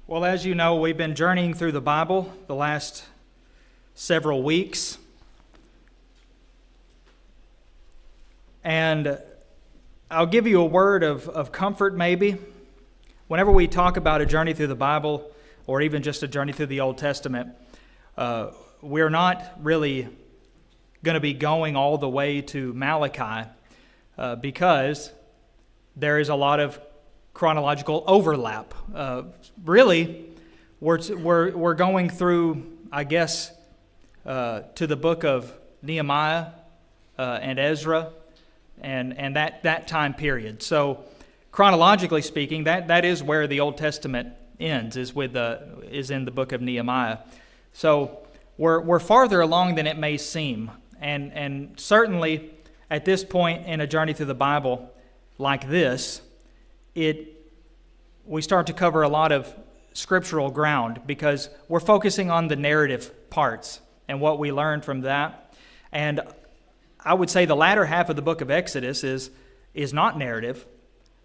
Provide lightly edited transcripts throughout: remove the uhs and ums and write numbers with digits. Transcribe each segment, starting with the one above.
Well, as you know, we've been journeying through the Bible the last several weeks. And I'll give you a word of comfort maybe. Whenever we talk about a journey through the Bible, or even just a journey through the Old Testament, we're not really going to be going all the way to Malachi because there is a lot of chronological overlap. Really, we're going through, I guess, to the book of Nehemiah and Ezra and that time period. So, chronologically speaking, that is where the Old Testament ends, is in the book of Nehemiah. So we're farther along than it may seem, and certainly at this point in a journey through the Bible like this, we start to cover a lot of scriptural ground because we're focusing on the narrative parts and what we learned from that. And I would say the latter half of the book of Exodus is not narrative,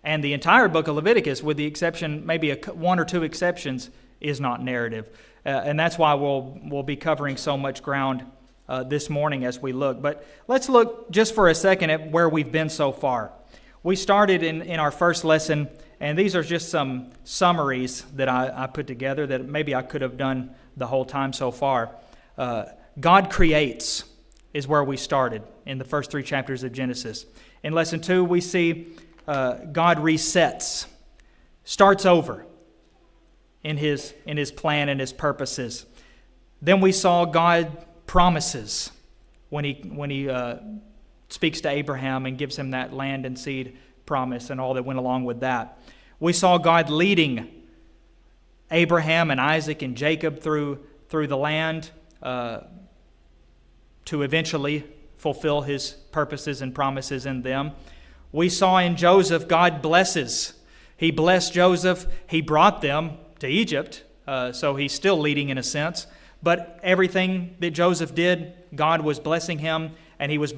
and the entire book of Leviticus, with the exception, maybe one or two exceptions, is not narrative. And that's why we'll be covering so much ground this morning as we look. But let's look just for a second at where we've been so far. We started in our first lesson, and these are just some summaries that I put together that maybe I could have done the whole time so far. God creates is where we started in the first 3 chapters of Genesis. In lesson 2, we see God resets, starts over in his plan and his purposes. Then we saw God promises when he speaks to Abraham and gives him that land and seed promise and all that went along with that. We saw God leading Abraham and Isaac and Jacob through the land to eventually fulfill his purposes and promises in them. We saw in Joseph, God blesses. He blessed Joseph. He brought them to Egypt, so he's still leading in a sense. But everything that Joseph did, God was blessing him, and he would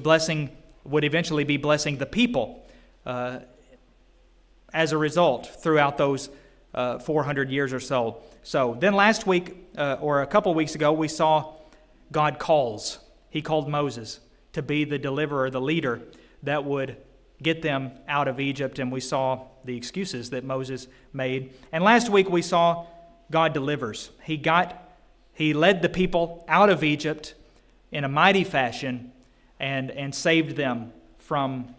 eventually be blessing the people as a result throughout those 400 years or so. So then last week, or a couple weeks ago, we saw God calls. He called Moses to be the deliverer, the leader that would get them out of Egypt, and we saw the excuses that Moses made. And last week we saw God delivers. He led the people out of Egypt in a mighty fashion and saved them from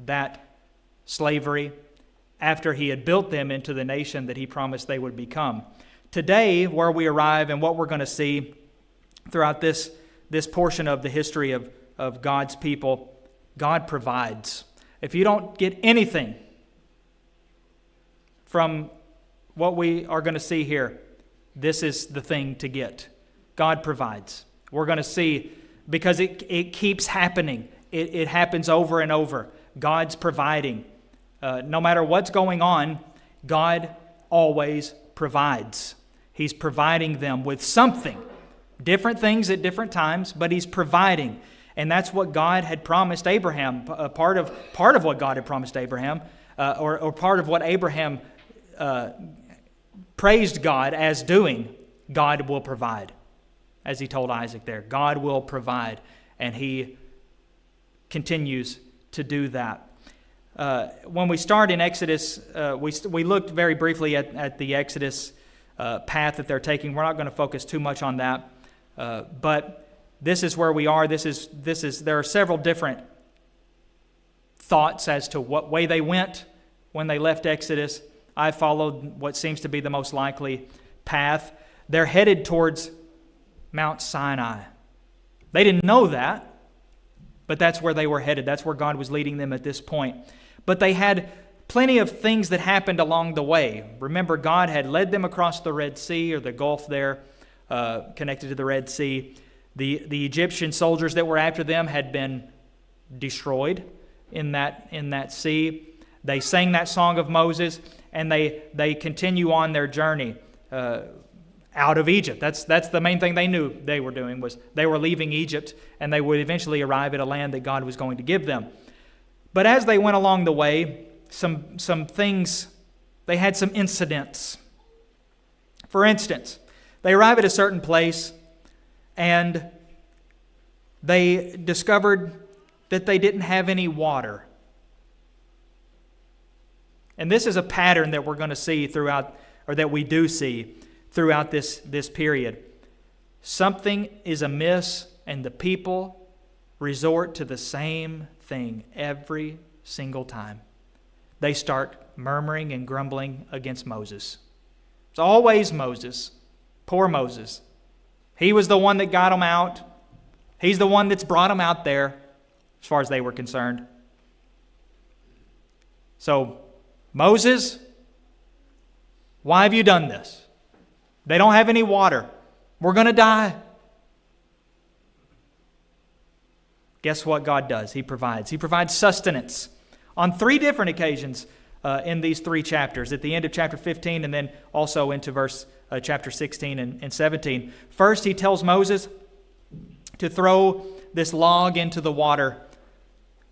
that slavery after he had built them into the nation that he promised they would become. Today, where we arrive and what we're going to see throughout this portion of the history of God's people, God provides. If you don't get anything from what we are going to see here, this is the thing to get. God provides. We're going to see, because it keeps happening. It happens over and over. God's providing. No matter what's going on, God always provides. He's providing them with something. Different things at different times, but he's providing. And that's what God had promised Abraham. Part of what God had promised Abraham, or part of what Abraham praised God as doing, God will provide. As he told Isaac there, God will provide. And he continues to do that. When we start in Exodus, we looked very briefly at the Exodus path that they're taking. We're not going to focus too much on that. But this is where we are. There are several different thoughts as to what way they went when they left Exodus. I followed what seems to be the most likely path. They're headed towards Mount Sinai. They didn't know that, but that's where they were headed. That's where God was leading them at this point. But they had plenty of things that happened along the way. Remember, God had led them across the Red Sea, or the Gulf there, connected to the Red Sea. The Egyptian soldiers that were after them had been destroyed in that sea. They sang that song of Moses, and they continue on their journey out of Egypt. That's the main thing they knew they were doing, was they were leaving Egypt, and they would eventually arrive at a land that God was going to give them. But as they went along the way, some things, they had some incidents For instance, they arrive at a certain place and they discovered that they didn't have any water. And this is a pattern that we're going to see throughout, or that we do see throughout this period. Something is amiss, and the people resort to the same thing every single time. They start murmuring and grumbling against Moses. It's always Moses. Poor Moses. He was the one that got them out. He's the one that's brought them out there, as far as they were concerned. So, Moses, why have you done this? They don't have any water. We're going to die. Guess what God does? He provides. He provides sustenance on 3 different occasions in these 3 chapters, at the end of chapter 15 and then also into chapter 16 and 17. First, he tells Moses to throw this log into the water.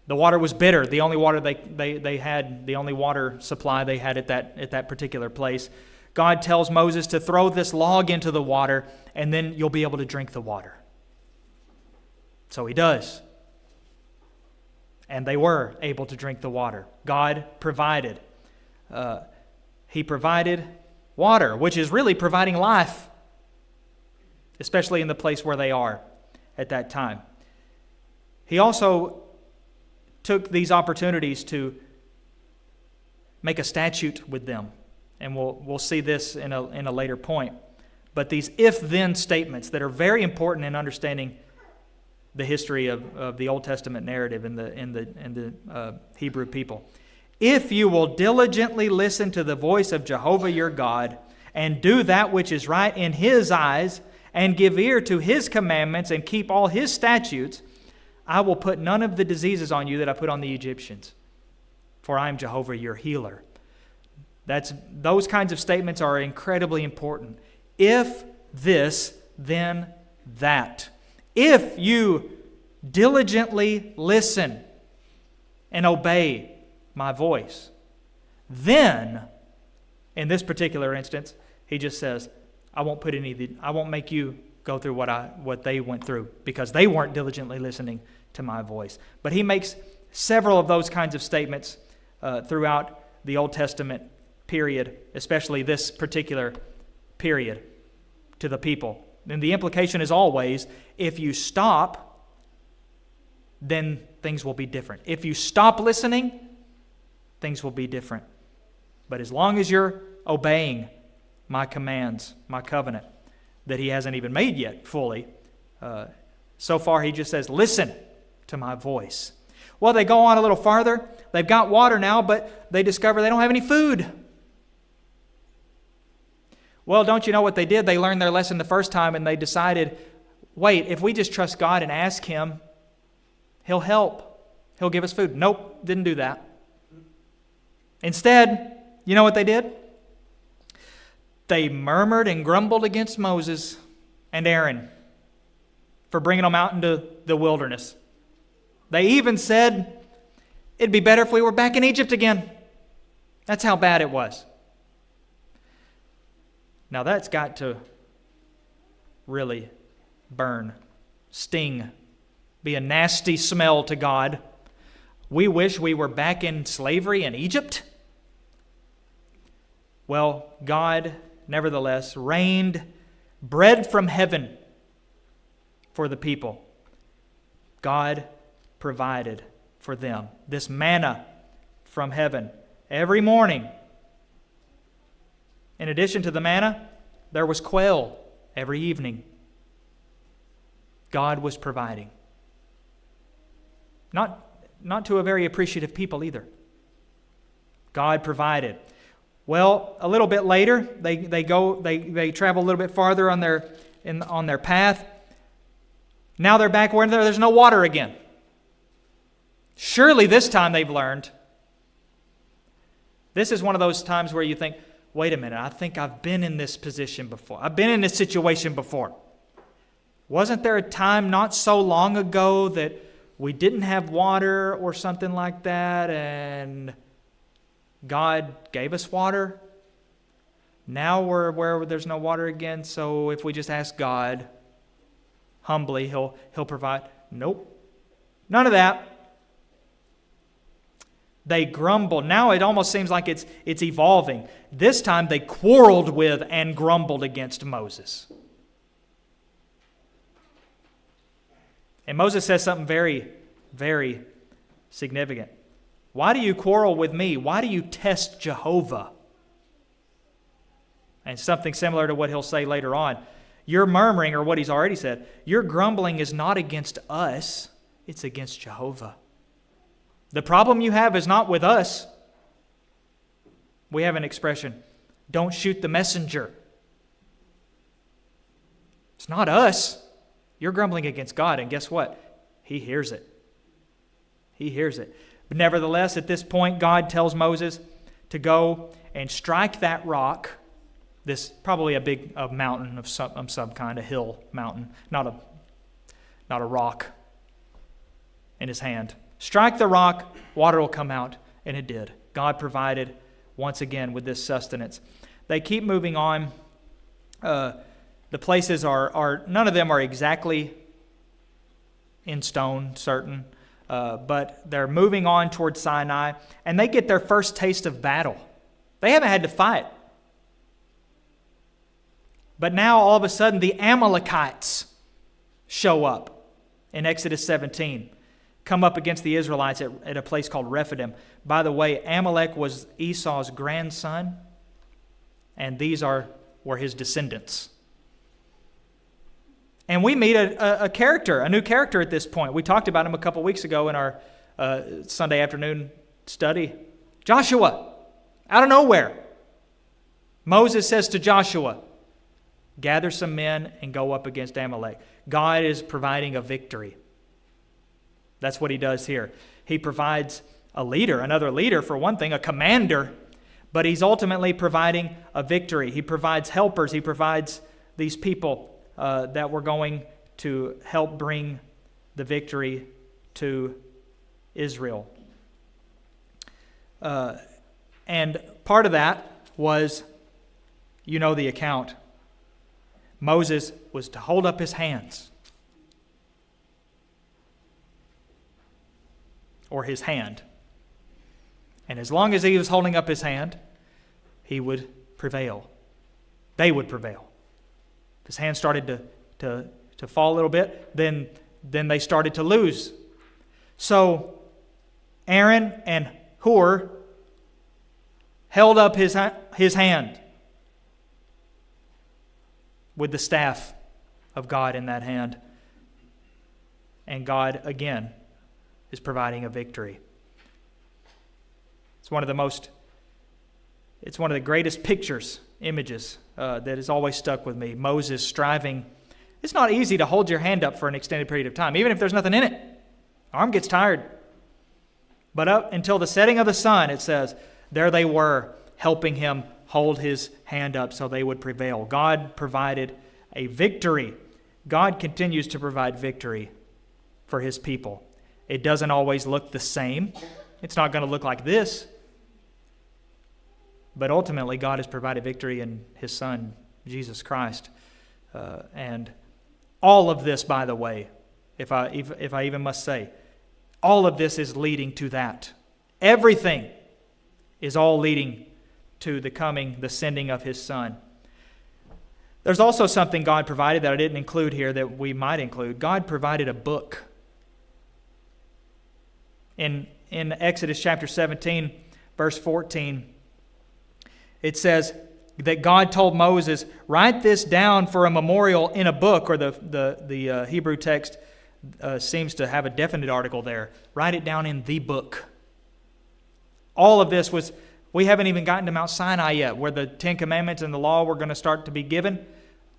The water was bitter. The only water they had, the only water supply they had at that particular place. God tells Moses to throw this log into the water, and then you'll be able to drink the water. So he does. And they were able to drink the water. God provided. He provided water, which is really providing life, especially in the place where they are at that time. He also took these opportunities to make a statute with them. And we'll see this in a later point. But these if-then statements that are very important in understanding the history of the Old Testament narrative in the Hebrew people. If you will diligently listen to the voice of Jehovah your God and do that which is right in His eyes and give ear to His commandments and keep all His statutes, I will put none of the diseases on you that I put on the Egyptians, for I am Jehovah your healer. Those kinds of statements are incredibly important. If this, then that. If you diligently listen and obey my voice, then, in this particular instance, he just says, I won't make you go through what they went through because they weren't diligently listening to my voice. But he makes several of those kinds of statements throughout the Old Testament period, especially this particular period, to the people. And the implication is always, if you stop, then things will be different. If you stop listening, things will be different. But as long as you're obeying my commands, my covenant, that he hasn't even made yet fully, so far he just says, listen to my voice. Well, they go on a little farther. They've got water now, but they discover they don't have any food. Well, don't you know what they did? They learned their lesson the first time and they decided, wait, if we just trust God and ask Him, He'll help. He'll give us food. Nope, didn't do that. Instead, you know what they did? They murmured and grumbled against Moses and Aaron for bringing them out into the wilderness. They even said, it'd be better if we were back in Egypt again. That's how bad it was. Now that's got to really burn, sting, be a nasty smell to God. We wish we were back in slavery in Egypt. Well, God, nevertheless, rained bread from heaven for the people. God provided for them this manna from heaven every morning. In addition to the manna, there was quail every evening. God was providing. Not to a very appreciative people either. God provided. Well, a little bit later, they travel a little bit farther on their path. Now they're back where there's no water again. Surely this time they've learned. This is one of those times where you think, wait a minute, I think I've been in this position before. I've been in this situation before. Wasn't there a time not so long ago that we didn't have water or something like that and God gave us water? Now we're where there's no water again, so if we just ask God humbly, He'll provide. Nope. None of that. They grumbled. Now it almost seems like it's evolving. This time they quarreled with and grumbled against Moses. And Moses says something very, very significant. Why do you quarrel with me? Why do you test Jehovah? And something similar to what he'll say later on. Your murmuring, or what he's already said, your grumbling is not against us, it's against Jehovah. The problem you have is not with us. We have an expression, don't shoot the messenger. It's not us. You're grumbling against God, and guess what? He hears it. He hears it. But nevertheless, at this point, God tells Moses to go and strike that rock. This probably a mountain of some kind, a hill mountain, not a rock, in his hand. Strike the rock, water will come out, and it did. God provided once again with this sustenance. They keep moving on. The places are none of them are exactly in stone, certain, but they're moving on towards Sinai, and they get their first taste of battle. They haven't had to fight. But now, all of a sudden, the Amalekites show up in Exodus 17, come up against the Israelites at a place called Rephidim. By the way, Amalek was Esau's grandson, and these were his descendants. And we meet a character, a new character at this point. We talked about him a couple weeks ago in our Sunday afternoon study. Joshua, out of nowhere. Moses says to Joshua, gather some men and go up against Amalek. God is providing a victory. That's what he does here. He provides a leader, another leader for one thing, a commander, but he's ultimately providing a victory. He provides helpers. He provides these people that were going to help bring the victory to Israel. And part of that was, you know the account. Moses was to hold up his hands, or his hand. And as long as he was holding up his hand, he would prevail. They would prevail. His hand started to fall a little bit, then they started to lose. So Aaron and Hur held up his hand with the staff of God in that hand. And God, again, is providing a victory. It's one of the greatest pictures, images that has always stuck with me. Moses striving. It's not easy to hold your hand up for an extended period of time, even if there's nothing in it. Arm gets tired. But up until the setting of the sun, it says, there they were, helping him hold his hand up so they would prevail. God provided a victory. God continues to provide victory for his people. It doesn't always look the same. It's not going to look like this. But ultimately, God has provided victory in his Son, Jesus Christ. And all of this, by the way, if I even must say, all of this is leading to that. Everything is all leading to the sending of his Son. There's also something God provided that I didn't include here that we might include. God provided a book. In Exodus chapter 17, verse 14, it says that God told Moses, write this down for a memorial in a book, or the Hebrew text seems to have a definite article there. Write it down in the book. All of this was, we haven't even gotten to Mount Sinai yet, where the Ten Commandments and the law were going to start to be given.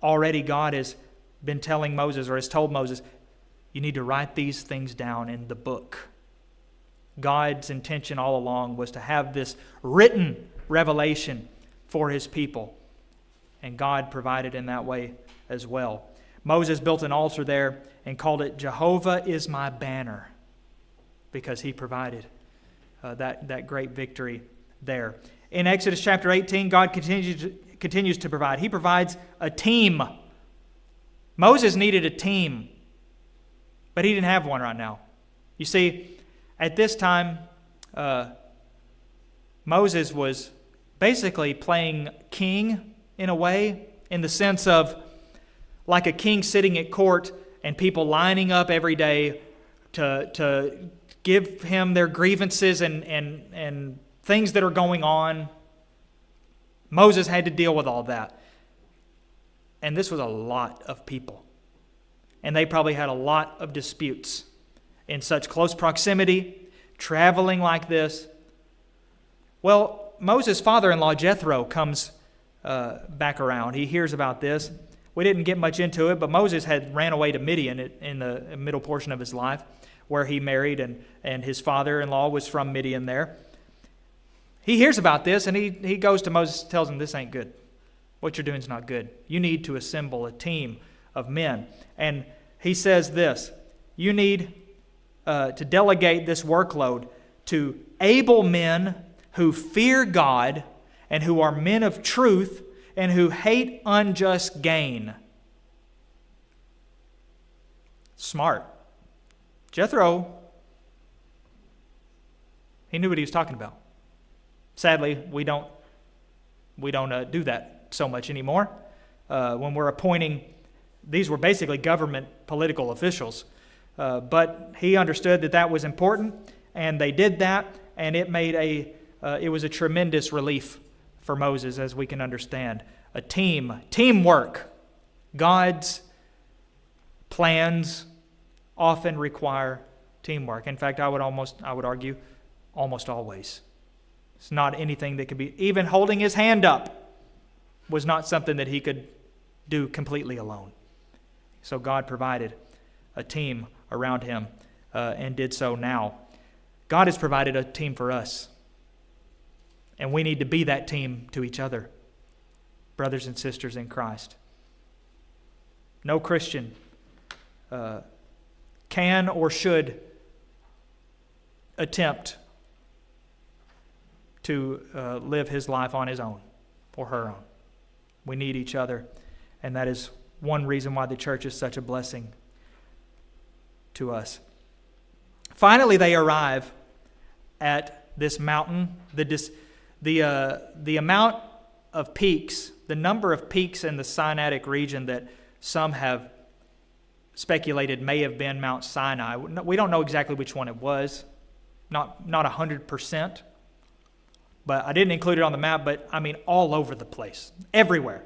Already God has been telling Moses, or has told Moses, you need to write these things down in the book. God's intention all along was to have this written revelation for his people. And God provided in that way as well. Moses built an altar there and called it Jehovah is my banner, because he provided that great victory there. In Exodus chapter 18, God continues to provide. He provides a team. Moses needed a team, but he didn't have one right now. You see, at this time, Moses was basically playing king in a way, in the sense of like a king sitting at court and people lining up every day to give him their grievances and things that are going on. Moses had to deal with all that. And this was a lot of people. And they probably had a lot of disputes in such close proximity, traveling like this. Well, Moses' father-in-law Jethro comes back around. He hears about this. We didn't get much into it, but Moses had ran away to Midian in the middle portion of his life, where he married, and his father-in-law was from Midian there. He hears about this, and he goes to Moses and tells him, this ain't good. What you're doing is not good. You need to assemble a team of men. And he says this, you need to delegate this workload to able men who fear God and who are men of truth and who hate unjust gain. Smart. Jethro, he knew what he was talking about. Sadly, we don't do that so much anymore. When we're appointing, these were basically government political officials. But he understood that was important, and they did that, and it was a tremendous relief for Moses, as we can understand. Teamwork. God's plans often require teamwork. In fact, I would argue, almost always. It's not anything that could be, even holding his hand up was not something that he could do completely alone. So God provided a team around him and did so now. God has provided a team for us. And we need to be that team to each other, brothers and sisters in Christ. No Christian can or should attempt to live his life on his own or her own. We need each other, and that is one reason why the church is such a blessing to us. Finally, they arrive at this mountain. The amount of peaks, the number of peaks in the Sinaitic region that some have speculated may have been Mount Sinai. We don't know exactly which one it was, not 100%. But I didn't include it on the map, but I mean all over the place, everywhere.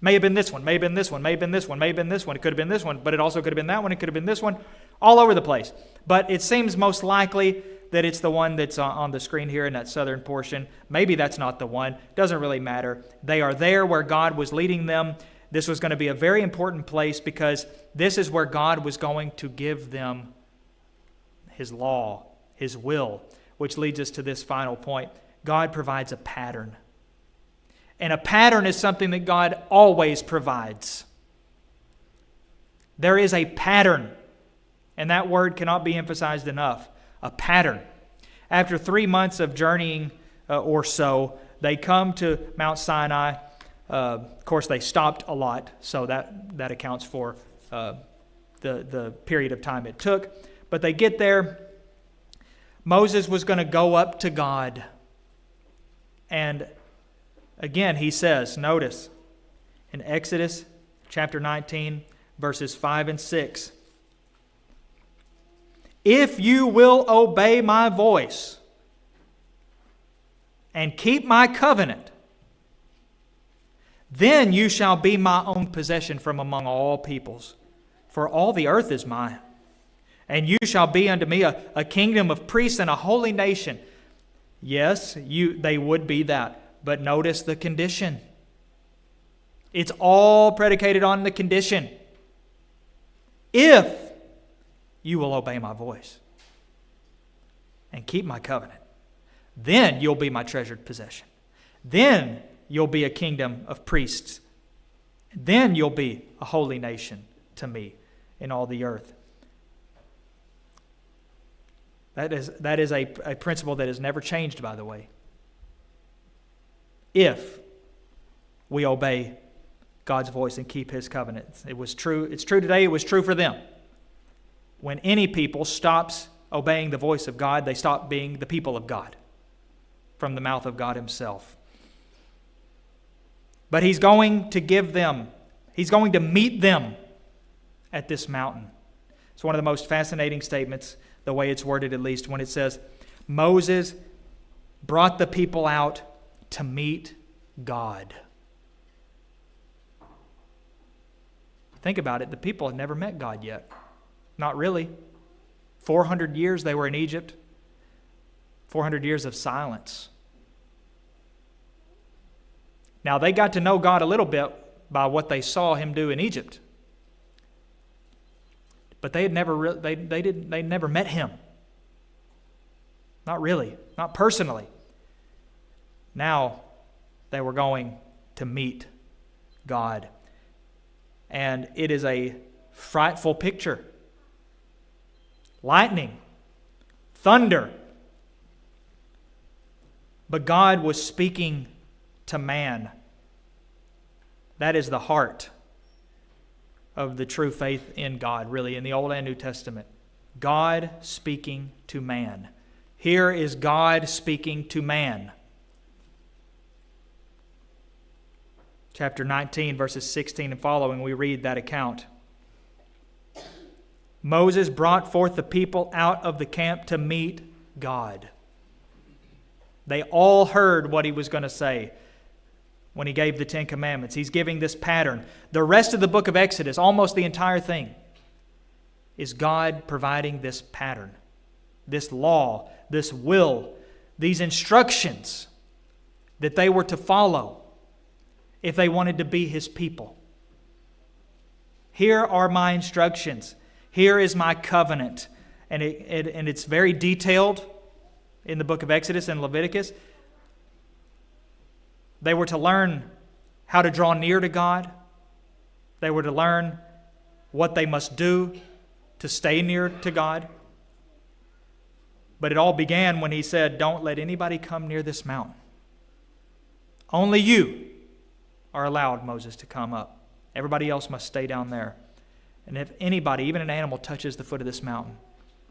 May have been this one, may have been this one, may have been this one, may have been this one. It could have been this one, but it also could have been that one. It could have been this one, all over the place. But it seems most likely that it's the one that's on the screen here in that southern portion. Maybe that's not the one. Doesn't really matter. They are there where God was leading them. This was going to be a very important place because this is where God was going to give them His law, His will, which leads us to this final point. God provides a pattern. And a pattern is something that God always provides. There is a pattern. And that word cannot be emphasized enough. A pattern. After 3 months of journeying or so, they come to Mount Sinai. Of course, they stopped a lot, so that accounts for the period of time it took. But they get there. Moses was going to go up to God. And again, he says, notice, in Exodus chapter 19, verses 5 and 6, if you will obey my voice and keep my covenant, then you shall be my own possession from among all peoples, for all the earth is mine. And you shall be unto me a kingdom of priests and a holy nation. Yes, they would be that. But notice the condition. It's all predicated on the condition. If you will obey my voice and keep my covenant, then you'll be my treasured possession. Then you'll be a kingdom of priests. Then you'll be a holy nation to me in all the earth. That is a principle that has never changed, by the way. If we obey God's voice and keep His covenants. It was true. It's true today. It was true for them. When any people stops obeying the voice of God, they stop being the people of God from the mouth of God Himself. But He's going to give them, He's going to meet them at this mountain. It's one of the most fascinating statements, the way it's worded at least, when it says, Moses brought the people out to meet God. Think about it. The people had never met God yet. Not really. 400 years they were in Egypt. 400 years of silence. Now, they got to know God a little bit by what they saw Him do in Egypt. But they had never they never met Him. Not really, not personally. Now they were going to meet God. And it is a frightful picture. Lightning, thunder. But God was speaking to man. That is the heart of the true faith in God, really, in the Old and New Testament. God speaking to man. Here is God speaking to man. Chapter 19, verses 16 and following, we read that account. Moses brought forth the people out of the camp to meet God. They all heard what he was going to say when he gave the Ten Commandments. He's giving this pattern. The rest of the book of Exodus, almost the entire thing, is God providing this pattern, this law, this will, these instructions that they were to follow if they wanted to be His people. Here are my instructions. Here is my covenant. And it's very detailed in the book of Exodus and Leviticus. They were to learn how to draw near to God. They were to learn what they must do to stay near to God. But it all began when He said, don't let anybody come near this mountain. Only you are allowed, Moses, to come up. Everybody else must stay down there. And if anybody, even an animal, touches the foot of this mountain,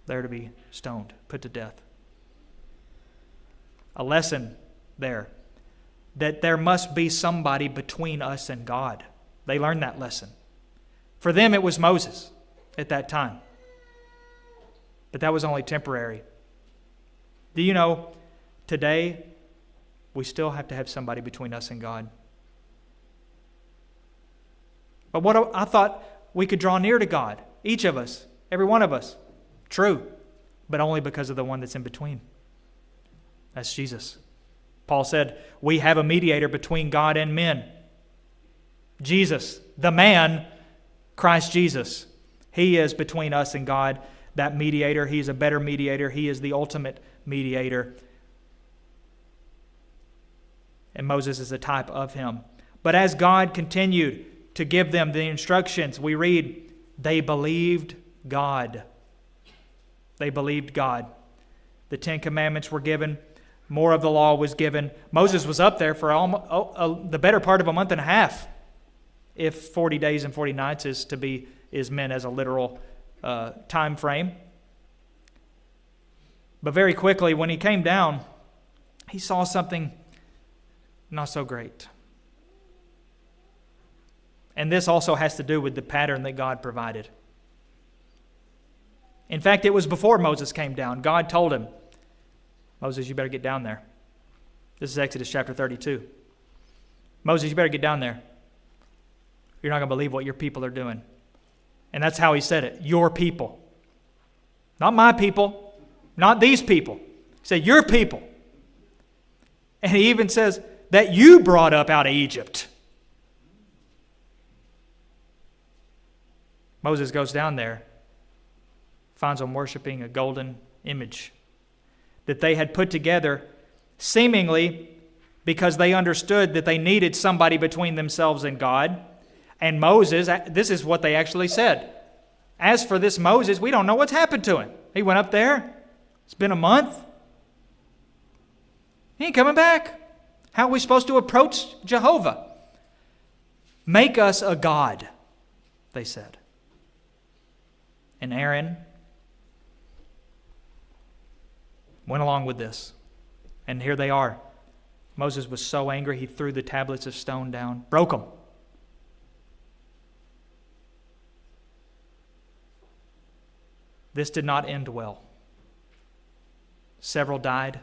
they're to be stoned, put to death. A lesson there, that there must be somebody between us and God. They learned that lesson. For them, it was Moses at that time. But that was only temporary. Do you know, today, we still have to have somebody between us and God. But what I thought we could draw near to God, each of us, every one of us. True, but only because of the one that's in between. That's Jesus. Paul said, we have a mediator between God and men. Jesus, the man, Christ Jesus. He is between us and God, that mediator. He is a better mediator. He is the ultimate mediator. And Moses is a type of him. But as God continued to give them the instructions, we read, they believed God. They believed God. The Ten Commandments were given. More of the law was given. Moses was up there for the better part of a month and a half, if 40 days and 40 nights is meant as a literal time frame. But very quickly, when he came down, he saw something not so great. And this also has to do with the pattern that God provided. In fact, it was before Moses came down. God told him, Moses, you better get down there. This is Exodus chapter 32. Moses, you better get down there. You're not going to believe what your people are doing. And that's how he said it, your people. Not my people, not these people. He said, your people. And he even says, that you brought up out of Egypt. Moses goes down there, finds them worshiping a golden image that they had put together seemingly because they understood that they needed somebody between themselves and God. And Moses, this is what they actually said. As for this Moses, we don't know what's happened to him. He went up there. It's been a month. He ain't coming back. How are we supposed to approach Jehovah? Make us a god, they said. And Aaron went along with this. And here they are. Moses was so angry, he threw the tablets of stone down, broke them. This did not end well. Several died.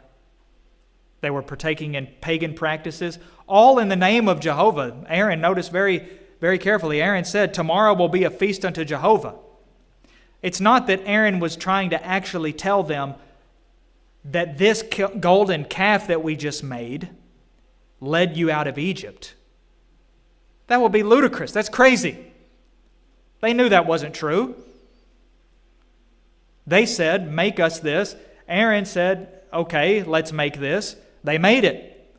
They were partaking in pagan practices, all in the name of Jehovah. Aaron, notice very, very carefully, Aaron said, tomorrow will be a feast unto Jehovah. It's not that Aaron was trying to actually tell them that this golden calf that we just made led you out of Egypt. That would be ludicrous. That's crazy. They knew that wasn't true. They said, make us this. Aaron said, okay, let's make this. They made it.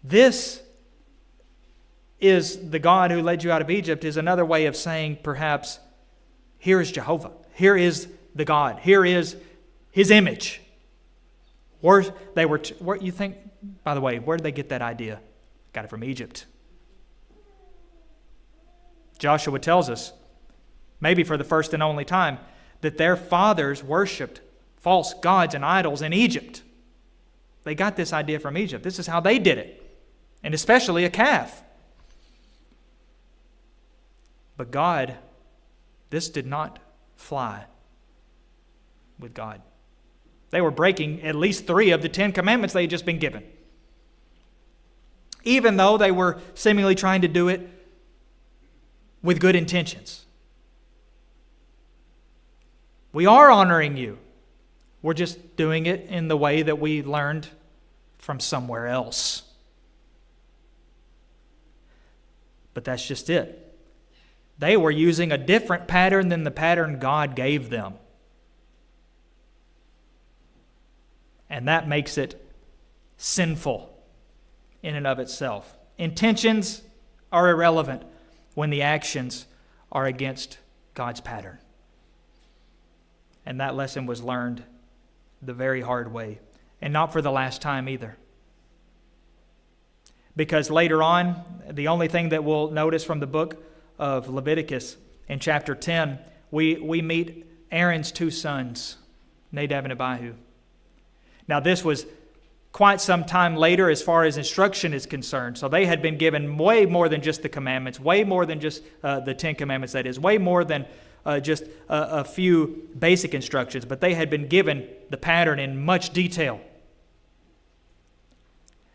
This is the God who led you out of Egypt is another way of saying perhaps, here is Jehovah. Here is the God. Here is His image. You think, by the way, where did they get that idea? Got it from Egypt. Joshua tells us, maybe for the first and only time, that their fathers worshipped false gods and idols in Egypt. They got this idea from Egypt. This is how they did it, and especially a calf. But God, this did not fly with God. They were breaking at least 3 of the 10 commandments they had just been given. Even though they were seemingly trying to do it with good intentions. We are honoring you. We're just doing it in the way that we learned from somewhere else. But that's just it. They were using a different pattern than the pattern God gave them. And that makes it sinful in and of itself. Intentions are irrelevant when the actions are against God's pattern. And that lesson was learned the very hard way. And not for the last time either. Because later on, the only thing that we'll notice from the book of Leviticus in chapter 10, we meet Aaron's 2 sons, Nadab and Abihu. Now this was quite some time later as far as instruction is concerned. So they had been given way more than just the commandments, way more than just the 10 commandments, that is, way more than just a few basic instructions, but they had been given the pattern in much detail.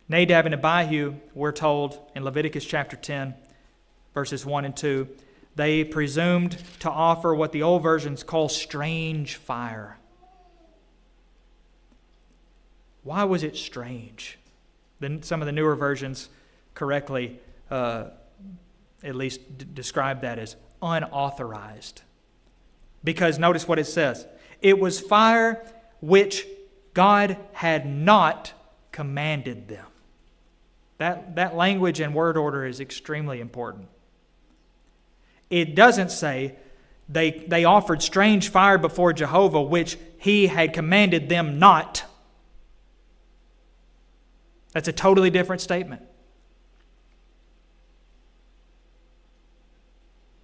Nadab and Abihu, we're told in Leviticus chapter 10, verses 1 and 2, they presumed to offer what the old versions call strange fire. Why was it strange? Then some of the newer versions correctly at least describe that as unauthorized. Because notice what it says. It was fire which God had not commanded them. That language and word order is extremely important. It doesn't say they offered strange fire before Jehovah which He had commanded them not. That's a totally different statement.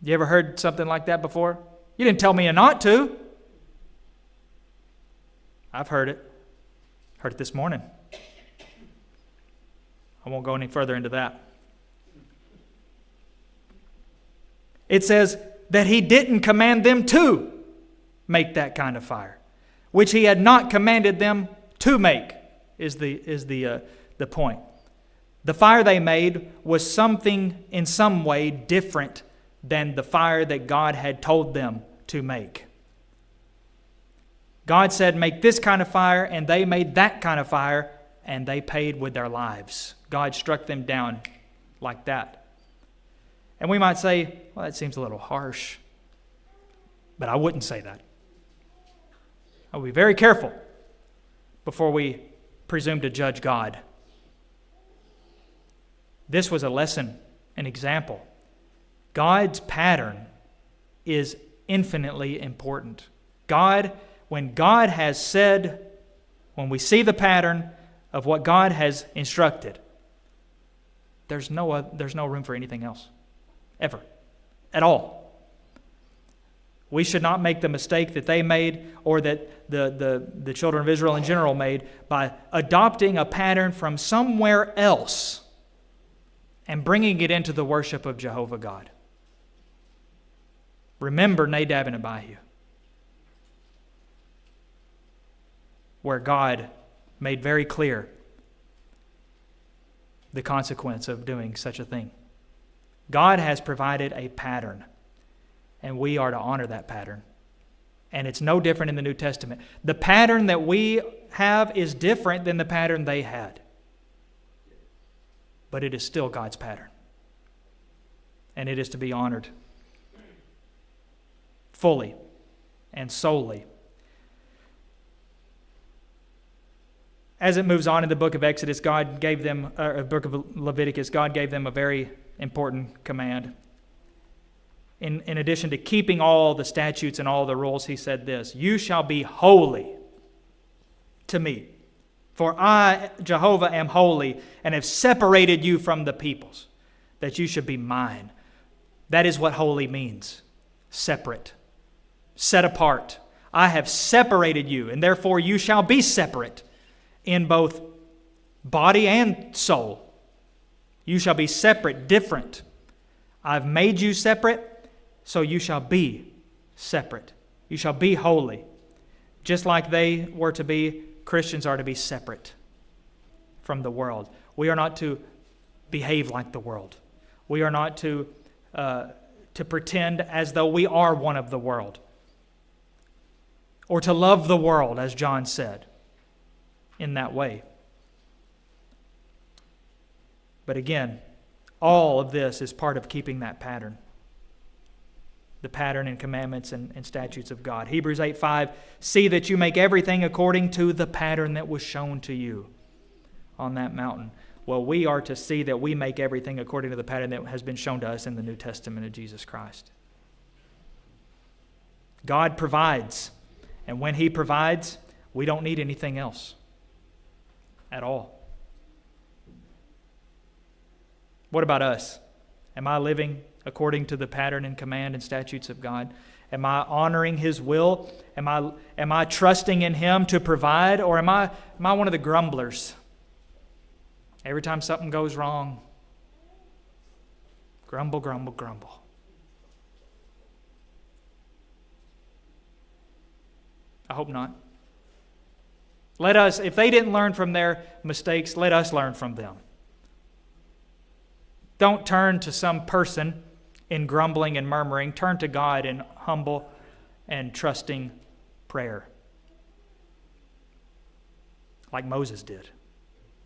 You ever heard something like that before? You didn't tell me not to. I've heard it. Heard it this morning. I won't go any further into that. It says that He didn't command them to make that kind of fire, which He had not commanded them to make, is the point. The fire they made was something in some way different than the fire that God had told them to make. God said, make this kind of fire, and they made that kind of fire, and they paid with their lives. God struck them down like that. And we might say, well, that seems a little harsh. But I wouldn't say that. I would be very careful before we presume to judge God. This was a lesson, an example. God's pattern is infinitely important. When God has said, when we see the pattern of what God has instructed, there's no room for anything else. ever, at all. We should not make the mistake that they made, or that the children of Israel in general made, by adopting a pattern from somewhere else and bringing it into the worship of Jehovah God. Remember Nadab and Abihu, where God made very clear the consequence of doing such a thing. God has provided a pattern, and we are to honor that pattern. And it's no different in the New Testament. The pattern that we have is different than the pattern they had. But it is still God's pattern. And it is to be honored fully and solely. As it moves on in the book of Exodus, book of Leviticus, God gave them a very important command. In addition to keeping all the statutes and all the rules, he said this: "You shall be holy to me, for I, Jehovah, am holy, and have separated you from the peoples, that you should be mine." That is what holy means: separate, set apart. I have separated you, and therefore you shall be separate in both body and soul. You shall be separate, different. I've made you separate, so you shall be separate. You shall be holy. Just like they were to be, Christians are to be separate from the world. We are not to behave like the world. We are not to pretend as though we are one of the world, or to love the world, as John said, in that way. But again, all of this is part of keeping that pattern. The pattern and commandments and statutes of God. Hebrews 8:5, "See that you make everything according to the pattern that was shown to you on that mountain." Well, we are to see that we make everything according to the pattern that has been shown to us in the New Testament of Jesus Christ. God provides, and when He provides, we don't need anything else at all. What about us? Am I living according to the pattern and command and statutes of God? Am I honoring His will? Am I trusting in Him to provide? Or am I one of the grumblers? Every time something goes wrong, grumble, grumble, grumble. I hope not. Let us, if they didn't learn from their mistakes, let us learn from them. Don't turn to some person in grumbling and murmuring. Turn to God in humble and trusting prayer, like Moses did.